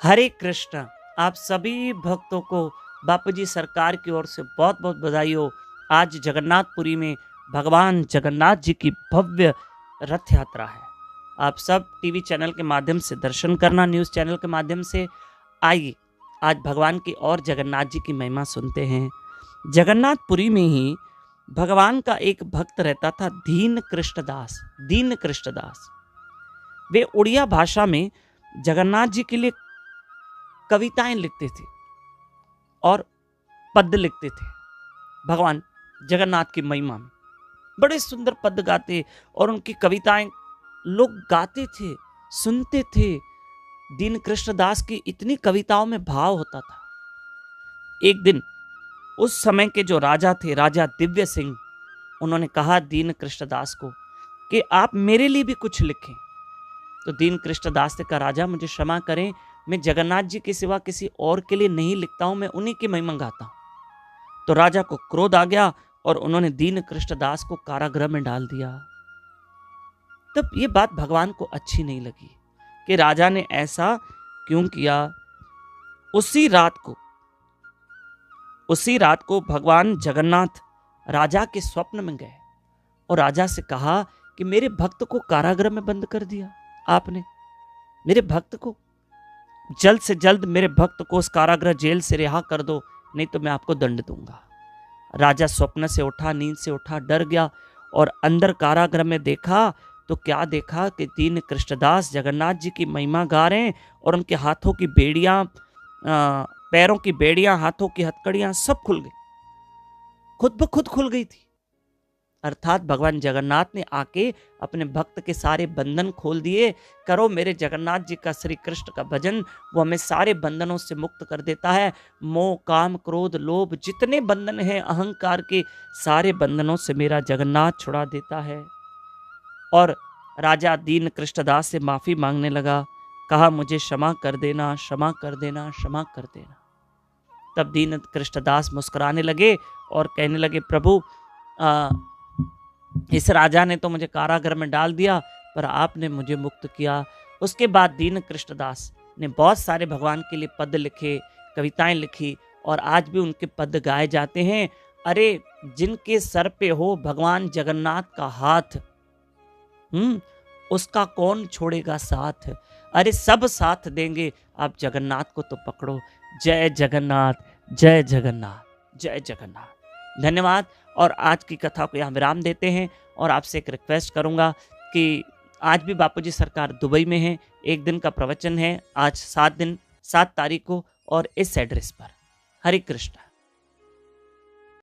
हरे कृष्ण। आप सभी भक्तों को बापूजी सरकार की ओर से बहुत बहुत बधाई हो। आज जगन्नाथपुरी में भगवान जगन्नाथ जी की भव्य रथ यात्रा है। आप सब टीवी चैनल के माध्यम से दर्शन करना, न्यूज़ चैनल के माध्यम से आइए आज भगवान की और जगन्नाथ जी की महिमा सुनते हैं। जगन्नाथपुरी में ही भगवान का एक भक्त रहता था, दीन कृष्णदास। दीन कृष्णदास वे उड़िया भाषा में जगन्नाथ जी के लिए कविताएं लिखते थे और पद लिखते थे। भगवान जगन्नाथ की महिमा में बड़े सुंदर पद गाते और उनकी कविताएं लोग गाते थे, सुनते थे। दीन कृष्णदास की इतनी कविताओं में भाव होता था। एक दिन उस समय के जो राजा थे, राजा दिव्य सिंह, उन्होंने कहा दीन कृष्णदास को कि आप मेरे लिए भी कुछ लिखें। तो दीन कृष्णदास ने कहा, राजा मुझे क्षमा करें, मैं जगन्नाथ जी के सिवा किसी और के लिए नहीं लिखता हूं, मैं उन्हीं की महिमा गाता हूं। तो राजा को क्रोध आ गया और उन्होंने दीन कृष्णदास को कारागृह में डाल दिया। तब ये बात भगवान को अच्छी नहीं लगी कि राजा ने ऐसा क्यों किया। उसी रात को भगवान जगन्नाथ राजा के स्वप्न में गए और राजा से कहा कि मेरे भक्त को कारागृह में बंद कर दिया आपने। मेरे भक्त को जल्द से जल्द मेरे भक्त को उस कारागृह जेल से रिहा कर दो, नहीं तो मैं आपको दंड दूंगा। राजा स्वप्न से उठा, नींद से उठा, डर गया और अंदर कारागृह में देखा तो क्या देखा कि दीन कृष्णदास जगन्नाथ जी की महिमा गा रहे हैं और उनके हाथों की बेड़ियां, पैरों की बेड़ियां, हाथों की हथकड़ियां सब खुल गई, खुद ब खुद खुल गई थी। अर्थात भगवान जगन्नाथ ने आके अपने भक्त के सारे बंधन खोल दिए। करो मेरे जगन्नाथ जी का, श्री कृष्ण का भजन, वो हमें सारे बंधनों से मुक्त कर देता है। मोह, काम, क्रोध, लोभ, जितने बंधन हैं अहंकार के, सारे बंधनों से मेरा जगन्नाथ छुड़ा देता है। और राजा दीन कृष्णदास से माफी मांगने लगा, कहा मुझे क्षमा कर देना, क्षमा कर देना, क्षमा कर देना। तब दीन कृष्णदास मुस्कुराने लगे और कहने लगे, प्रभु इस राजा ने तो मुझे कारागृह में डाल दिया, पर आपने मुझे मुक्त किया। उसके बाद दीन कृष्णदास ने बहुत सारे भगवान के लिए पद लिखे, कविताएं लिखी और आज भी उनके पद गाए जाते हैं। अरे जिनके सर पे हो भगवान जगन्नाथ का हाथ, उसका कौन छोड़ेगा साथ। अरे सब साथ देंगे, आप जगन्नाथ को तो पकड़ो। जय जगन्नाथ, जय जगन्नाथ, जय जगन्नाथ। धन्यवाद। और आज की कथा को यहाँ विराम देते हैं और आपसे एक रिक्वेस्ट करूंगा कि आज भी बापूजी सरकार दुबई में है। एक दिन का प्रवचन है आज 7 तारीख को और इस एड्रेस पर। हरे कृष्ण।